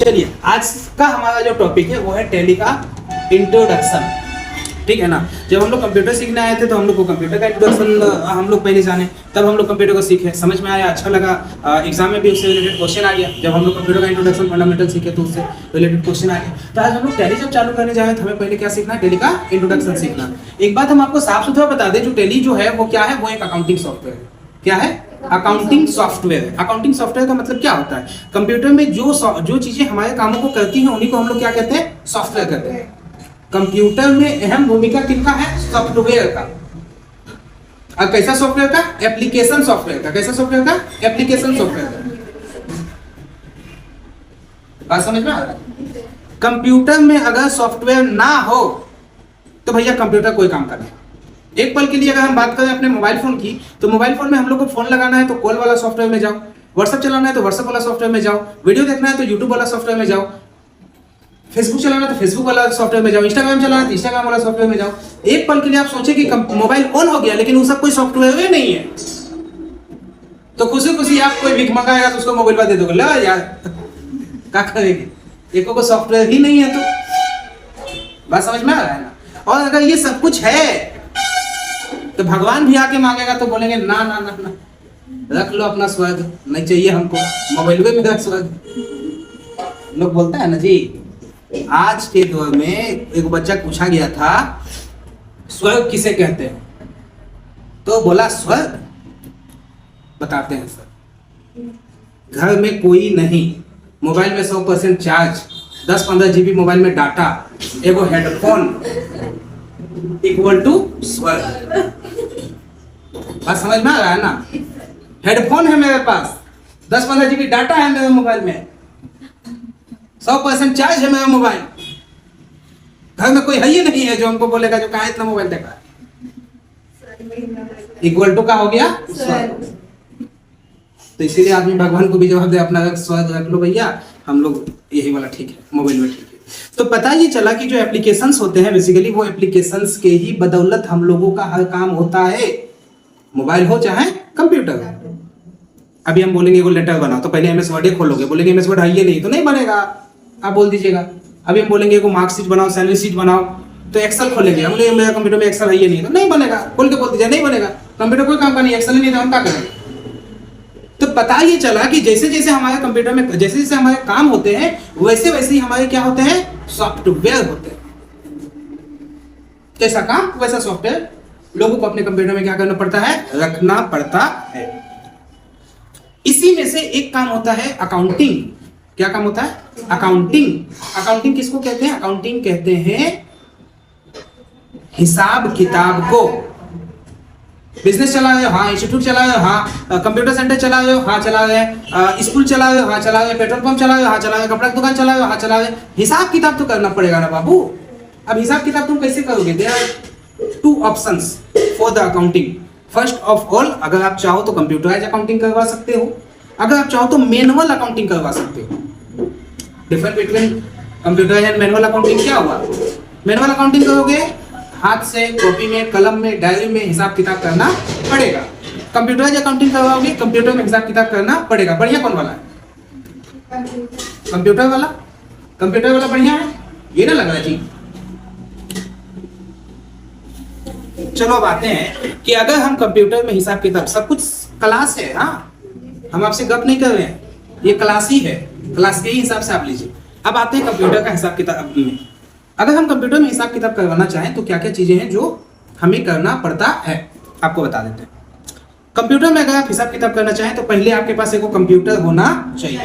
चलिए आज का हमारा जो टॉपिक है वो है टैली का इंट्रोडक्शन। ठीक है ना। जब हम लोग कंप्यूटर सीखने आए थे तो हम लोग को कंप्यूटर का इंट्रोडक्शन हम लोग पहले जाने, तब हम लोग कंप्यूटर को सीखे, समझ में आया, अच्छा लगा। एग्जाम में भी उससे रिलेटेड क्वेश्चन आ गया। जब हम लोग कंप्यूटर का इंट्रोडक्शन फंडामेंटल सीखे तो उससे रिलेटेड क्वेश्चन आ गया। तो आज हम लोग टैली जब चालू करने जाए तो हमें पहले क्या सीखना है? टैली का इंट्रोडक्शन सीखना। एक बात हम आपको साफ सुथरा बता दें, जो टैली जो है वो क्या है? वो एक अकाउंटिंग सॉफ्टवेयर है। क्या है? अकाउंटिंग सॉफ्टवेयर है। अकाउंटिंग सॉफ्टवेयर का मतलब क्या होता है? कंप्यूटर में जो चीजें हमारे कामों को करती हैं उन्हीं को हम लोग क्या कहते हैं? सॉफ्टवेयर कहते हैं। कंप्यूटर में अहम भूमिका किसका है? सॉफ्टवेयर का। और कैसा सॉफ्टवेयर का? एप्लीकेशन सॉफ्टवेयर का। कैसा सॉफ्टवेयर का? एप्लीकेशन सॉफ्टवेयर का। बात समझ में आ रहा है? कंप्यूटर में अगर सॉफ्टवेयर ना हो तो भैया कंप्यूटर कोई काम कर नहीं। एक पल के लिए अगर हम बात करें अपने मोबाइल फोन की, तो मोबाइल फोन में हम लोग को फोन लगाना है तो कॉल वाला सॉफ्टवेयर में जाओ, व्हाट्सएप चलाना है तो व्हाट्सएप वाला सॉफ्टवेयर में जाओ, वीडियो देखना है तो यूट्यूब वाला सॉफ्टवेयर में जाओ, फेसबुक चलाना है तो फेसबुक वाला सॉफ्टवेयर में जाओ, इंस्टाग्राम चलाना है तो इंस्टाग्राम वाला सॉफ्टवेयर में जाओ। एक पल के लिए आप सोचे कि मोबाइल ऑन हो गया लेकिन वो सब कोई सॉफ्टवेयर ही नहीं है, तो खुशी खुशी आप कोई भिख मंगाएगा तो उसको मोबाइल दे दोगे, ला यार क्या करेंगे? एक को सॉफ्टवेयर ही नहीं है तो बात समझ में आ रहा है ना। और अगर ये सब कुछ है तो भगवान भी आके मांगेगा तो बोलेंगे ना ना ना ना, रख लो अपना स्वर्ग, नहीं चाहिए हमको, मोबाइल में मेरा स्वर्ग। लोग बोलता है ना जी। आज के दौर में एक बच्चा पूछा गया था स्वर्ग किसे कहते हैं, तो बोला स्वर्ग बताते हैं सर, घर में कोई नहीं, मोबाइल में 100% चार्ज, 10-15 GB मोबाइल में डाटा, एगो हेडफोन इक्वल टू स्वर्ग। बात समझ में आ रहा है ना? हेडफोन है मेरे पास, 10-15 GB डाटा है मेरे मोबाइल में, 100% चार्ज है मेरा मोबाइल, घर में कोई है ही नहीं है जो हमको बोलेगा जो कहाँ इतना मोबाइल देखा है। इक्वल टू का हो गया स्वर्ग। तो इसीलिए आदमी भगवान को भी जवाब दे अपना स्वर्ग रख लो भैया, हम लोग यही वाला ठीक है, मोबाइल में ठीक है। तो पता ये चला कि जो एप्लीकेशंस होते हैं बेसिकली वो एप्लीकेशंस के ही बदौलत हम लोगों का हर काम होता है, मोबाइल हो चाहे कंप्यूटर हो। अभी हम बोलेंगे वो लेटर बनाओ तो पहले एमएस वर्ड खोलोगे, बोलेंगे एमएस वर्ड है ये नहीं तो नहीं बनेगा, आप बोल दीजिएगा। अभी हम बोलेंगे को मार्कशीट बनाओ, सैलरी शीट बनाओ तो एक्सेल खोलेंगे, हम बोलेंगे मेरा कंप्यूटर में एक्सेल है ये नहीं तो नहीं बनेगा, खोल के बोल दीजिए नहीं बनेगा, कंप्यूटर कोई काम का नहीं, एक्सेल नहीं तो हम क्या करेंगे? तो पता ये चला कि जैसे जैसे हमारे कंप्यूटर में जैसे जैसे हमारे काम होते हैं वैसे वैसे ही हमारे क्या होते हैं? सॉफ्टवेयर होते हैं। कैसा काम वैसा सॉफ्टवेयर लोगों को अपने कंप्यूटर में क्या करना पड़ता है? रखना पड़ता है। इसी में से एक काम होता है अकाउंटिंग। क्या काम होता है? अकाउंटिंग। अकाउंटिंग किसको कहते हैं? अकाउंटिंग कहते हैं हिसाब किताब को। बिजनेस चला रहे हो, हाँ, इंस्टीट्यूट चला रहे हो, हाँ, कंप्यूटर सेंटर चला रहे हो, हाँ चला रहे हैं, स्कूल चला रहे हो, हाँ चला रहे हैं, पेट्रोल पंप चला रहे हो, हाँ चला रहे हैं, कपड़ा की दुकान चला रहे हो, हाँ चला रहे हैं। हिसाब किताब तो करना पड़ेगा ना बाबू। अब हिसाब किताब तुम कैसे करोगे? There are 2 options for the accounting. First of all, अगर आप चाहो तो कंप्यूटराइज अकाउंटिंग करवा सकते हो, अगर आप चाहो तो मैनुअल अकाउंटिंग करवा सकते हो। Difference between computerise and manual accounting क्या हुआ? मैनुअल अकाउंटिंग करोगे हाथ से, कॉपी में, कलम में, डायरी में हिसाब किताब करना पड़ेगा। कंप्यूटराइज अकाउंटिंग करवाओगे कंप्यूटर में हिसाब किताब करना पड़ेगा। बढ़िया कौन वाला है? कंप्यूटर वाला। कंप्यूटर वाला बढ़िया है, ये ना लग रहा है जी। चलो अब आते हैं कि अगर हम कंप्यूटर में हिसाब किताब, सब कुछ क्लास है, हाँ, हम आपसे गप नहीं कर रहे हैं, ये क्लास ही है, क्लास के ही हिसाब से आप लीजिए। अब आते हैं कंप्यूटर का हिसाब किताब में। अगर हम कंप्यूटर में हिसाब किताब करवाना चाहें तो क्या क्या चीजें हैं जो हमें करना पड़ता है, आपको बता देते हैं। कंप्यूटर में अगर आप हिसाब किताब करना चाहें तो पहले आपके पास एक कंप्यूटर होना चाहिए।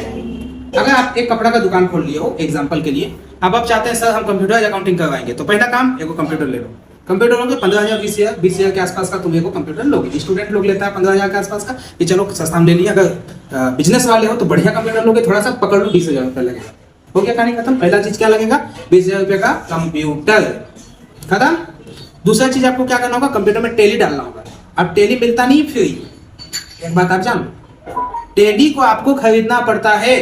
अगर आप एक कपड़ा का दुकान खोल लिए हो एग्जांपल के लिए, अब आप चाहते हैं सर हम कंप्यूटर अकाउंटिंग करवाएंगे, तो पहला काम एगो कंप्यूटर ले लो। कंप्यूटर लोगे 15,000 20,000 के आसपास का तुम एगो कंप्यूटर लोगे। स्टूडेंट लोग लेता है 15,000 के आसपास का, कि चलो सस्ता में ले लिया। अगर बिजनेस वाले हो तो बढ़िया कंप्यूटर लोगे, थोड़ा सा पकड़ लो 20,000 रुपये लगेगा। हो गया कहानी खत्म। पहला चीज क्या लगेगा? 20,000 रुपये का कंप्यूटर खत्म। दूसरा चीज आपको क्या करना होगा? कंप्यूटर में टैली डालना होगा। अब टैली मिलता नहीं फ्री, एक बात आप जानो, टैली को आपको खरीदना पड़ता है।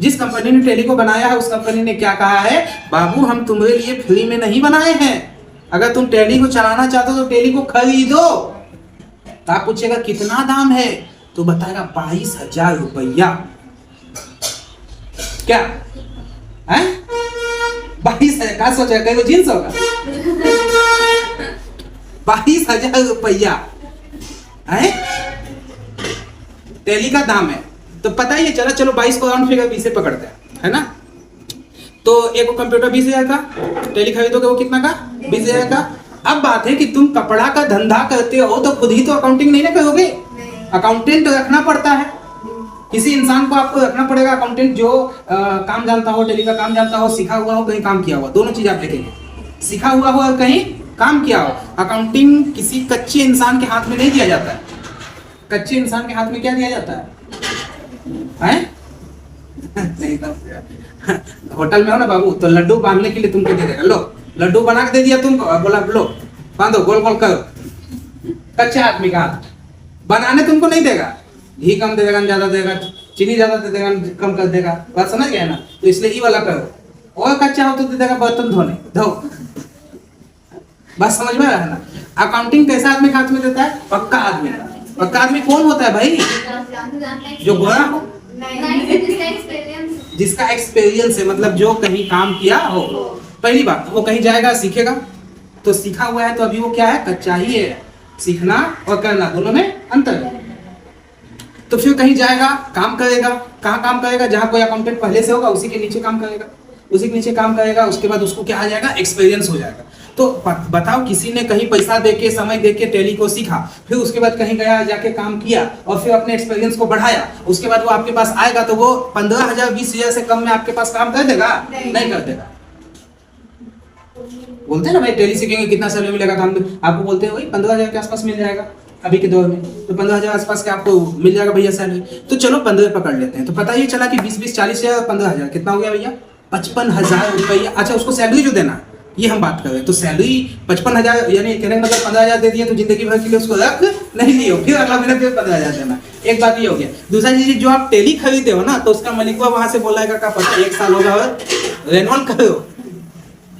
जिस कंपनी ने टैली को बनाया है उस कंपनी ने क्या कहा है? बाबू हम तुम्हारे लिए फ्री में नहीं बनाए हैं, अगर तुम टैली को चलाना चाहते हो तो टैली को खरीदो। तो आप पूछेगा कितना दाम है, तो बताएगा 22,000 रुपया। क्या हैं? 22,000 का सोचा, कहीं वो जींस होगा? 22,000 रुपया है टेली का दाम है। तो पता ही है, चलो चलो 22 को राउंड फिगर 20 से पकड़ते हैं, है ना? तो एक कंप्यूटर 20,000 का, टेली खरीदोगे वो कितना का? 20,000 का। अब बात है कि तुम कपड़ा का धंधा करते हो तो खुद ही तो अकाउंटिंग नहीं ना करोगे, अकाउंटेंट रखना पड़ता है। किसी इंसान को आपको रखना पड़ेगा अकाउंटेंट, जो काम जानता हो, टेली का काम जानता हो, सीखा हुआ हो, कहीं काम किया हुआ, दोनों चीज आप देखेंगे, सीखा हुआ हो और कहीं काम किया हो। अकाउंटिंग किसी कच्चे इंसान के हाथ में नहीं दिया जाता है। कच्चे इंसान के हाथ में क्या दिया जाता है? नहीं तो होटल में हो ना बाबू, तो लड्डू बांधने के लिए तुमको दे देगा, लो लड्डू बना के दे दिया तुमको, बोला लो बांधो, गोल गोल करो। कच्चे आदमी का हाथ बनाने तुमको नहीं देगा, घी कम दे देगा, ज्यादा देगा, चीनी ज्यादा दे देगा, कम कर देगा, बात समझ गए ना? तो इसलिए ये वाला करो। और कच्चा हो तो दे देगा बर्तन धोने, धो। बात समझ में आया ना? अकाउंटिंग कैसा आदमी हाथ में देता है? पक्का आदमी। पक्का आदमी कौन होता है भाई? जो गोरा हो, जिसका एक्सपीरियंस है, मतलब जो कहीं काम किया हो। पहली बात, वो कहीं जाएगा सीखेगा, तो सीखा हुआ है तो अभी वो क्या है? कच्चा ही है। सीखना और करना दोनों में अंतर है। तो फिर कहीं जाएगा, काम करेगा। कहाँ काम करेगा? जहाँ कोई अकाउंटेंट पहले से होगा उसी के नीचे काम करेगा, उसी के नीचे काम करेगा। उसके बाद उसको क्या आ जाएगा? एक्सपीरियंस हो जाएगा। तो बताओ, किसी ने कहीं पैसा देके, समय देके टेली को सीखा, फिर उसके बाद कहीं गया, जाके काम किया और फिर अपने एक्सपीरियंस को बढ़ाया, उसके बाद वो आपके पास आएगा तो वो 15,000 20,000 से कम में आपके पास काम कर देगा? नहीं कर देगा। बोलते हैं ना भाई, टेली सीखेंगे कितना सैलरी मिलेगा, तो हम आपको बोलते हैं वही 15,000 के आसपास मिल जाएगा अभी के दौर में। तो 15,000 आसपास के आपको मिल जाएगा भैया सैलरी। तो चलो 15 पकड़ लेते हैं। तो पता ही चला कि 20 40,000 15,000 कितना हो गया भैया? 55,000 रुपया। अच्छा, उसको सैलरी जो देना, ये हम बात कर रहे हैं। तो सैलरी 55,000, यानी कहने का मतलब 15,000 दे दिए तो जिंदगी भर के लिए उसको रख नहीं लियो, फिर अगला महीने फिर 15,000 देना। एक बात ये हो गया। दूसरा चीज, जो आप टेली खरीदे हो ना, तो उसका मलिकवा वहां से बोलाएगा का पता 1 साल होगा और रेनवल करो।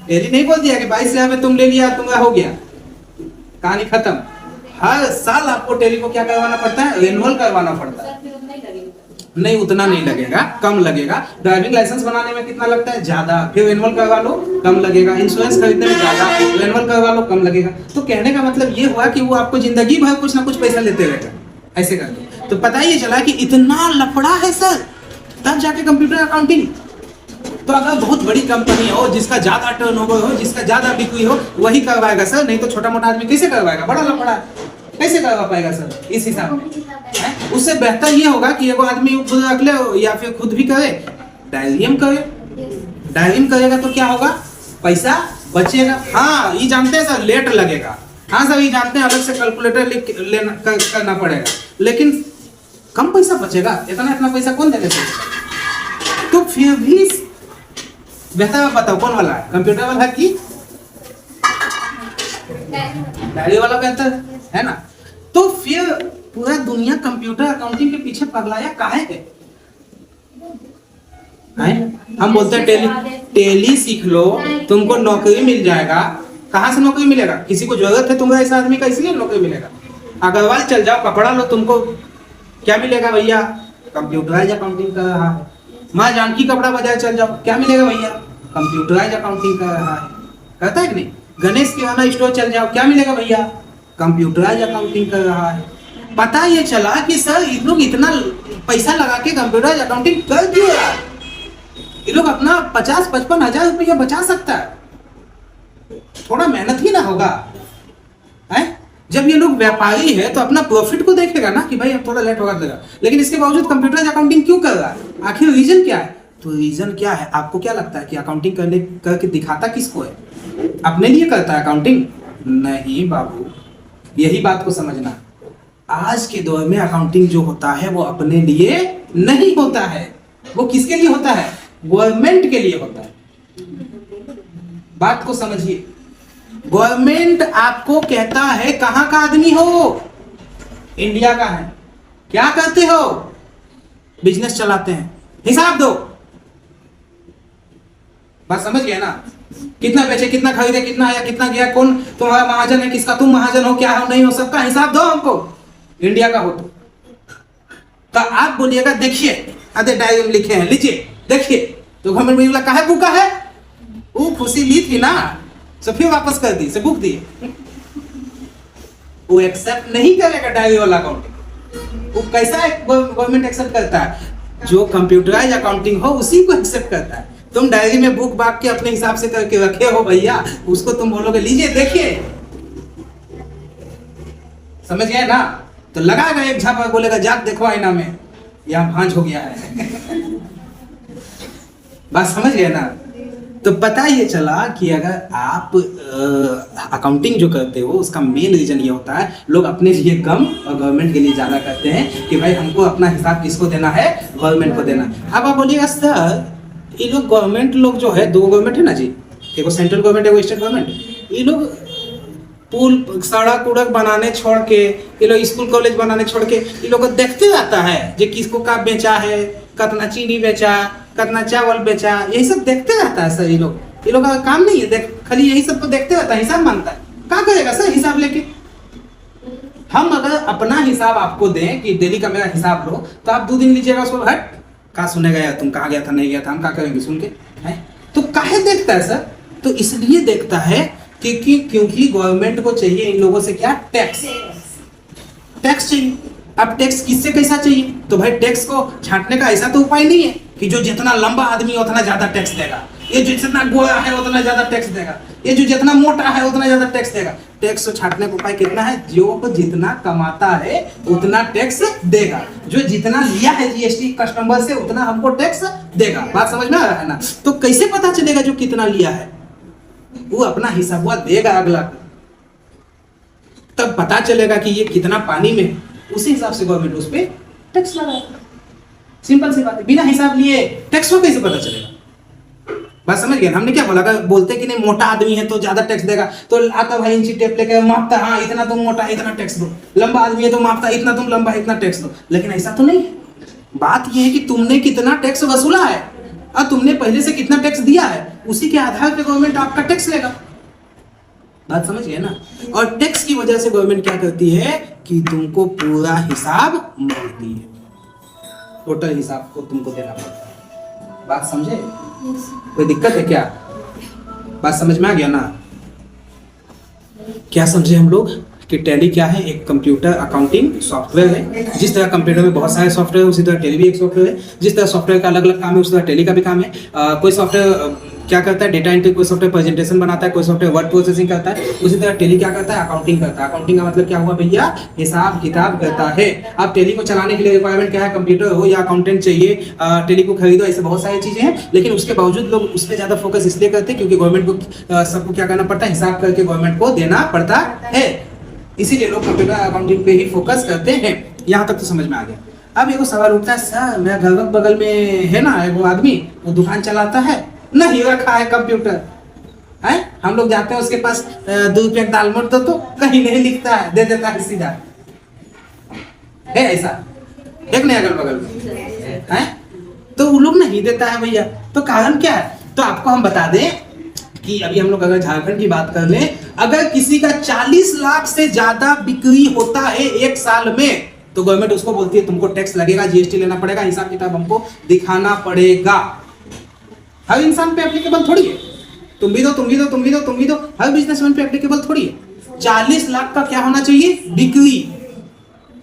टेली नहीं बोल दिया कि 22,000 में तुम ले लिया, तुम्हारा हो गया, कहानी खत्म। हर साल आपको टेली को क्या करवाना पड़ता है? रेनवल करवाना पड़ता है। नहीं, उतना नहीं लगेगा, कम लगेगा। ड्राइविंग लाइसेंस बनाने में कितना लगता है? ज्यादा। फिर रेनवल करवा लो, कम लगेगा। इंश्योरेंस खरीदने में ज्यादा, रेनवल करवा लो, कम लगेगा। तो कहने का मतलब ये हुआ कि वो आपको जिंदगी भर कुछ ना कुछ पैसा लेते रहेगा ऐसे करके। तो पता ही चला कि इतना लफड़ा है सर, तब जाके कंप्यूटर अकाउंटिंग। तो अगर बहुत बड़ी कंपनी हो, जिसका ज्यादा टर्नओवर हो, जिसका ज्यादा बिक्री हो, वही करवाएगा सर, नहीं तो छोटा मोटा आदमी कैसे करवाएगा? बड़ा लफड़ा है, कैसे करवा पाएगा सर इस हिसाब में? उससे बेहतर ये होगा कि एगो आदमी खुद रख ले या फिर खुद भी करे, डायरी में करे। डायरी में करेगा तो क्या होगा? पैसा बचेगा। हाँ, ये जानते हैं सर, लेट लगेगा। हाँ सर, ये जानते हैं, अलग से कैलकुलेटर लिख लेना करना पड़ेगा, लेकिन कम पैसा बचेगा। इतना पैसा कौन देगा? तो फिर भी बेहतर बताओ कौन वाला है, कंप्यूटर वाला की डायरी वाला बेहतर है ना? तो फिर पूरा दुनिया कंप्यूटर अकाउंटिंग के पीछे पगलाया काहे है? हम बोलते हैं टेली सीख लो, तुमको नौकरी मिल जाएगा। कहाँ से नौकरी मिलेगा? किसी को जरूरत है तुम्हारे ऐसा आदमी का, इसलिए नौकरी मिलेगा। अग्रवाल चल जाओ, कपड़ा लो, तुमको क्या मिलेगा भैया? कंप्यूटराइज अकाउंटिंग कर रहा है। माँ जानकी कपड़ा बाजार चल जाओ, क्या मिलेगा भैया? कंप्यूटराइज अकाउंटिंग कर रहा है। कहता है कि नहीं? गणेश किराना स्टोर चल जाओ, क्या मिलेगा भैया? कंप्यूटराइज अकाउंटिंग कर रहा है। पता ये चला कि सर ये लोग इतना पैसा लगा के कंप्यूटराइज अकाउंटिंग कर क्यों रहा है? ये लोग अपना 50-55 हजार रुपया बचा सकता है, थोड़ा मेहनत ही ना होगा है? जब ये लोग व्यापारी है तो अपना प्रॉफिट को देखेगा ना कि भाई अब थोड़ा लेट होगा देगा, लेकिन इसके बावजूद कंप्यूटराइज अकाउंटिंग क्यों कर रहा है? आखिर रीजन क्या है? तो रीजन क्या है? आपको क्या लगता है कि अकाउंटिंग करके दिखाता किसको है? अपने लिए करता है अकाउंटिंग? नहीं बाबू, यही बात को समझना। आज के दौर में अकाउंटिंग जो होता है वो अपने लिए नहीं होता है। वो किसके लिए होता है? गवर्नमेंट के लिए होता है। बात को समझिए। गवर्नमेंट आपको कहता है कहां का आदमी हो? इंडिया का है। क्या करते हो? बिजनेस चलाते हैं, हिसाब दो। बात समझ गया ना? कितना बेचे, कितना खरीदे, कितना आया, कितना गया, कौन तुम्हारा महाजन है, किसका तुम महाजन हो, क्या हो, नहीं हो, सबका हिसाब दो हमको। इंडिया का हो तो आप बोलिएगा देखिए, अरे डायरी में लिखे हैं, लीजिए देखिए, तो गवर्नमेंट बोला काहे बुका है, वो खुशी ली थी ना, तो फिर वापस कर दी, से बुक दिए। वो एक्सेप्ट नहीं करेगा डायरी वाला अकाउंटिंग। वो कैसा गवर्नमेंट एक्सेप्ट करता है, जो कंप्यूटराइज अकाउंटिंग हो उसी को एक्सेप्ट करता है। तुम डायरी में बुक बाग के अपने हिसाब से करके रखे हो भैया, उसको तुम बोलोगे लीजिए देखिए, समझ गए ना, तो लगाएगा एक झापा, बोलेगा जाके देखो आईना में यहाँ भांज हो गया है। बात समझ गए ना। तो पता ये चला कि अगर आप अकाउंटिंग जो करते हो उसका मेन रीजन ये होता है, लोग अपने लिए कम और गवर्नमेंट के लिए ज्यादा करते हैं कि भाई हमको अपना हिसाब किसको देना है, गवर्नमेंट को देना। अब आप बोलिएगा सर ये लोग गवर्नमेंट लोग जो है, दो गवर्नमेंट है ना जी, एक सेंट्रल गवर्नमेंट है, स्टेट गवर्नमेंट, ये लोग पुल सड़क उड़क बनाने छोड़ के, ये लोग स्कूल कॉलेज बनाने छोड़ के, ये लोग देखते रहता है जो किसको का बेचा है, कितना चीनी बेचा, कितना चावल बेचा, यही सब देखते रहता है सर। ये लोग का काम नहीं है, देख खाली यही सब तो देखते रहता है, हिसाब मांगता है। क्या करेगा सर हिसाब लेके? हम अगर अपना हिसाब आपको दें कि डेली का मेरा हिसाब लो, तो आप 2 दिन लीजिएगा, उसको हट कहाँ सुनेगा यार, तुम कहाँ गया था नहीं गया था, हम क्या करेंगे सुन के है? तो काहे देखता है सर? तो इसलिए देखता है क्योंकि गवर्नमेंट को चाहिए इन लोगों से क्या, टैक्स चाहिए। अब टैक्स किससे कैसा चाहिए? तो भाई टैक्स को छांटने का ऐसा तो उपाय नहीं है कि जो जितना लंबा आदमी उतना ज्यादा टैक्स देगा, ये जो जितना गोरा है उतना ज्यादा टैक्स देगा, ये जो जितना मोटा है उतना ज्यादा टैक्स देगा। टैक्स को छांटने का उपाय कितना है, जो जितना कमाता है उतना टैक्स देगा, जो जितना लिया है जीएसटी कस्टमर से उतना हमको टैक्स देगा। बात समझ में आ रहा है ना? तो कैसे पता चलेगा जो कितना लिया है? वो अपना हिसाब देगा अगला, तब पता चलेगा कि ये कितना पानी में, उसी हिसाब से गवर्नमेंट उस पर टैक्स लगाएगा। सिंपल सी बात है, बिना हिसाब लिए टैक्स को कैसे पता चलेगा? बात समझ गए? हमने क्या बोला, अगर बोलते कि नहीं मोटा आदमी है तो ज्यादा टैक्स देगा, तो आता भाई इंची टेप लेके मापता, हाँ इतना तुम मोटा इतना टैक्स दो, लंबा आदमी है तो मापता इतना तुम लंबा इतना टैक्स दो। लेकिन ऐसा तो नहीं है। बात यह है कि तुमने कितना टैक्स वसूला है और तुमने पहले से कितना टैक्स दिया है, उसी के आधार पर गवर्नमेंट आपका टैक्स लेगा। बात समझ गए ना? और टैक्स की वजह से गवर्नमेंट क्या करती है कि तुमको पूरा हिसाब मांगती है, टोटल हिसाब को तुमको देना पड़ता है। बात समझे? कोई दिक्कत है क्या? बात समझ में आ गया ना? क्या समझे हम लोग कि टैली क्या है? एक कंप्यूटर अकाउंटिंग सॉफ्टवेयर है। जिस तरह कंप्यूटर में बहुत सारे सॉफ्टवेयर, उसी तरह टैली भी एक सॉफ्टवेयर है। जिस तरह सॉफ्टवेयर का अलग अलग काम है, उसी तरह टैली का भी काम है। कोई सॉफ्टवेयर क्या करता है, डेटा एंट्री, कोई सॉफ्टवेयर प्रेजेंटेशन बनाता है, कोई सॉफ्टवेयर वर्ड प्रोसेसिंग करता है, उसी तरह टैली क्या करता है, अकाउंटिंग करता है। अकाउंटिंग का मतलब क्या हुआ भैया, हिसाब किताब करता है। अब टैली को चलाने के लिए रिक्वायरमेंट क्या है, कंप्यूटर हो या अकाउंटेंट चाहिए, टैली को खरीदो, ऐसे बहुत सारी चीजें हैं। लेकिन उसके बावजूद लोग उस पर ज्यादा फोकस इसलिए करते हैं क्योंकि गवर्नमेंट को सबको क्या करना पड़ता है, हिसाब करके गवर्नमेंट को देना पड़ता है। इसीलिए लोग कंप्यूटर अकाउंटिंग पे ही फोकस करते हैं। यहाँ तक तो समझ में आ गया। अब एगो सवाल उठता है, सर मेरा घर बगल में है ना एगो आदमी, वो दुकान चलाता है, नहीं रखा है कंप्यूटर है, हम लोग जाते हैं उसके पास 2 रुपया दाल मोट दो, तो कहीं नहीं लिखता है, दे देता है सीधा। है ऐसा? एक नहीं अगल बगल में है, तो वो लोग नहीं देता है भैया। तो कारण क्या है? तो आपको हम बता दें कि अभी हम लोग अगर झारखंड की बात कर लें, अगर किसी का 40 लाख से ज्यादा बिक्री होता है एक साल में, तो गवर्नमेंट उसको बोलती है तुमको टैक्स लगेगा, जीएसटी लेना पड़ेगा, हिसाब किताब हमको दिखाना पड़ेगा। हर इंसान पे एप्लीकेबल थोड़ी है, तुम भी दो, हर बिजनेसमैन पे एप्लीकेबल थोड़ी है। 40 लाख का क्या होना चाहिए, बिक्री,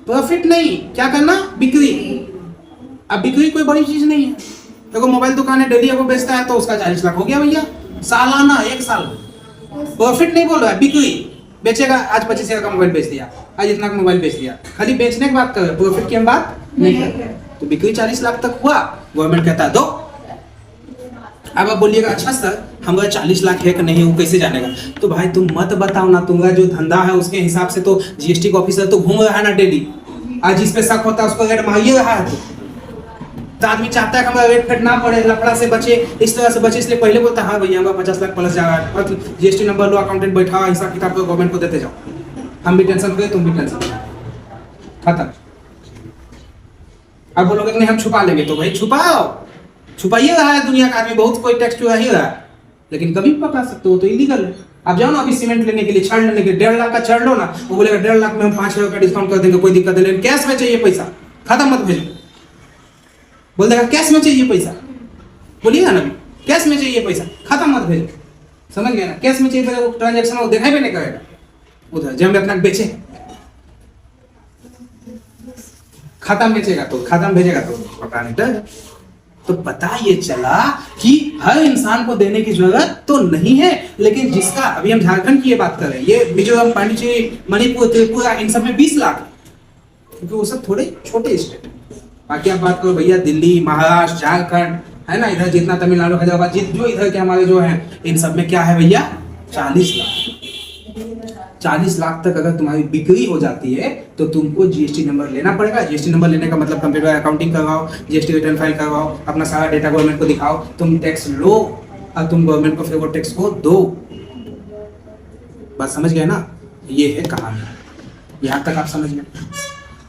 प्रॉफिट नहीं, क्या करना, बिक्री। अब बिक्री कोई बड़ी चीज नहीं है। देखो मोबाइल दुकान है, डेली को बेचता है तो उसका 40 लाख हो गया भैया, सालाना, एक साल। प्रॉफिट नहीं बोल रहा है, बिक्री। बेचेगा, आज 25,000 का मोबाइल बेच दिया, आज इतना का मोबाइल बेच दिया, खाली बेचने की बात कर रहे, प्रॉफिट की हम बात नहीं कर रहे। तो बिक्री 40 लाख तक हुआ, गवर्नमेंट कहता है दो। अब आप बोलिएगा अच्छा सर हमारा 40 लाख है कि नहीं, वो कैसे जानेगा? तो भाई तुम मत बताओ ना, तुम्हारा जो धंधा है उसके हिसाब से तो जीएसटी का ऑफिसर तो घूम रहा है ना डेली, आज जिस पे शक होता है उसको रेट मारिए रहा है। तो आदमी चाहता है कि हमारा रेट कट ना पड़े, लफड़ा से बचे, इस तरह से बचे, इसलिए पहले बोलता है हाँ भैया हमारा 50 लाख प्लस जा रहा है, मतलब जीएसटी नंबर लो, अकाउंटेंट बैठा, हिसाब किताब को गवर्नमेंट को देते जाओ, हम भी टेंशन करें तुम भी टेंशन, खत्म। अब बोलोगे नहीं हम छुपा लेंगे, तो भाई छुपाओ, छुपाइए रहा है दुनिया का आदमी, बहुत कोई टैक्स चुरा ही रहा है, लेकिन कभी भी पकड़ा सकते हो, तो इलीगल है। आप जाओ ना अभी सीमेंट लेने के लिए, छड़ लेने के लिए, 1.5 लाख का छड़ लो ना, वो बोलेगा 1.5 लाख में हम 5,000 का डिस्काउंट कर देंगे, कोई दिक्कत नहीं, लेकिन कैश में चाहिए पैसा, खत्म मत भेजो, बोल देगा कैश में चाहिए पैसा। बोलिएगा ना, कैश में चाहिए पैसा, खाता मत भेजो, समझ गए ना, कैश में चाहिए पैसा, वो ट्रांजेक्शन वो देखा भी नहीं करेगा उधर, जब हम अपना बेचे खाता में बेचेगा तो खाता में भेजेगा तो पता नहीं। तो पता ये चला कि हर इंसान को देने की जरूरत तो नहीं है, लेकिन जिसका, अभी हम झारखंड की ये बात कर रहे हैं, ये मिजोरम, पांडिचेरी, मणिपुर, त्रिपुरा, इन सब में 20 लाख है, क्योंकि वो सब थोड़े छोटे स्टेट है। बाकी आप बात करो भैया दिल्ली, महाराष्ट्र, झारखंड है ना, इधर जितना तमिलनाडु, हैदराबाद, जो इधर के हमारे जो है, इन सब में क्या है भैया 40 लाख। 40 लाख तक अगर तुम्हारी बिक्री हो जाती है तो तुमको जीएसटी नंबर लेना पड़ेगा। जीएसटी नंबर लेने का मतलब कंप्यूटर अकाउंटिंग करवाओ, जीएसटी रिटर्न फाइल करवाओ, अपना सारा डेटा गवर्नमेंट को दिखाओ, तुम टैक्स लो और तुम गवर्नमेंट को फिर वो टैक्स को दो। बात समझ गए ना, ये है कहानी, यहां तक आप समझ गए।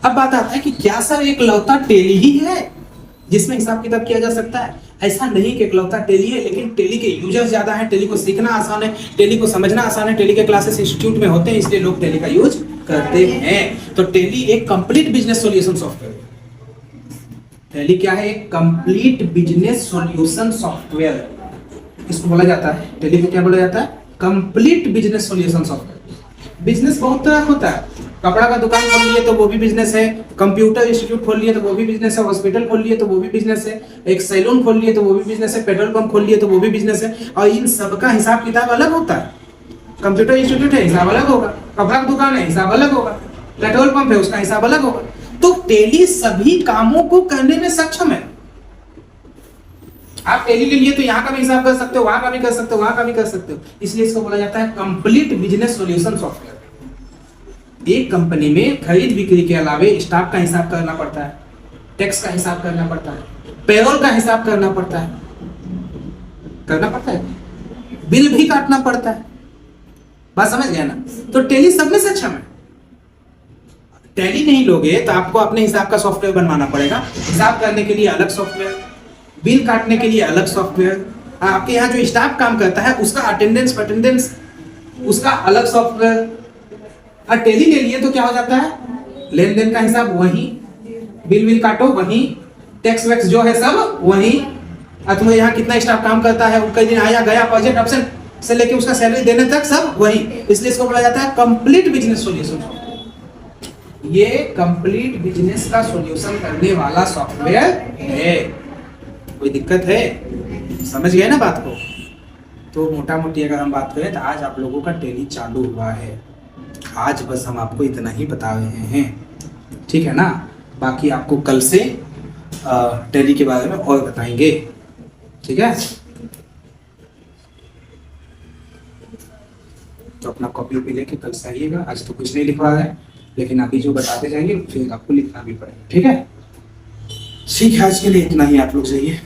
अब बात आता है कि क्या सर एक लौता टेली ही है जिसमें हिसाब किताब किया जा सकता है? ऐसा नहीं कि इकलौता टेली है, लेकिन टेली के यूजर्स ज्यादा हैं, टेली को सीखना आसान है, टेली को समझना आसान है, टेली के क्लासेस इंस्टीट्यूट में होते हैं, इसलिए लोग टेली का यूज करते हैं। तो टेली एक complete business solution software. Tally क्या है? एक कंप्लीट बिजनेस सॉल्यूशन सॉफ्टवेयर इसको बोला जाता है। टेली को क्या बोला जाता है? Complete business solution software. Business बहुत तरह होता है, कपड़ा का दुकान खोल लिए तो वो भी बिजनेस है, कंप्यूटर इंस्टीट्यूट खोल लिए तो वो भी बिजनेस है, हॉस्पिटल खोल लिए तो वो भी बिजनेस है, एक सैलून खोल लिए तो वो भी बिजनेस है, पेट्रोल पंप खोल लिए तो वो भी बिजनेस है। और इन सबका हिसाब किताब अलग होता है। कंप्यूटर इंस्टीट्यूट है, हिसाब अलग होगा, कपड़ा का दुकान है, हिसाब अलग होगा, पेट्रोल पंप है, उसका हिसाब अलग होगा। तो टेली सभी कामों को करने में सक्षम है। आप टेली के लिए तो यहाँ का भी हिसाब कर सकते हो, वहां का भी कर सकते हो, वहां का भी कर सकते हो, इसलिए इसको बोला जाता है कंप्लीट बिजनेस सॉल्यूशन सॉफ्टवेयर। एक कंपनी में खरीद बिक्री के अलावे स्टाफ का हिसाब करना पड़ता है, टैक्स का हिसाब करना पड़ता है, पेरोल का हिसाब करना पड़ता है, बिल भी काटना पड़ता है। बात समझ गया ना? तो टेली सब में सक्षम है। टेली नहीं लोगे तो आपको अपने हिसाब का सॉफ्टवेयर बनवाना पड़ेगा, हिसाब करने के लिए अलग सॉफ्टवेयर, बिल काटने के लिए अलग सॉफ्टवेयर, आपके यहाँ जो स्टाफ काम करता है उसका अटेंडेंस उसका अलग सॉफ्टवेयर। और टेली ले लिए तो क्या हो जाता है? लेन देन का हिसाब वही, बिल काटो वही, टैक्स वैक्स जो है सब वही, और तुम्हें यहाँ कितना स्टाफ काम करता है, कई दिन आया गया, प्रोजेक्ट ऑप्शन से लेके उसका सैलरी देने तक सब वही। इसलिए इसको बोला जाता है कंप्लीट बिजनेस सॉल्यूशन। ये कंप्लीट बिजनेस का सॉल्यूशन करने वाला सॉफ्टवेयर है। कोई दिक्कत है? समझ गए ना बात को? तो मोटा मोटी अगर हम बात करें तो आज आप लोगों का टेली चालू हुआ है। आज बस हम आपको इतना ही बता रहे हैं, ठीक है ना? बाकी आपको कल से टेली के बारे में और बताएंगे, ठीक है? तो अपना कॉपी भी लेके कल से आइएगा। आज तो कुछ नहीं लिखवा रहा है, लेकिन अभी जो बताते जाएंगे फिर आपको लिखना भी पड़ेगा, ठीक है? ठीक है, आज के लिए इतना ही। आप लोग जाइए।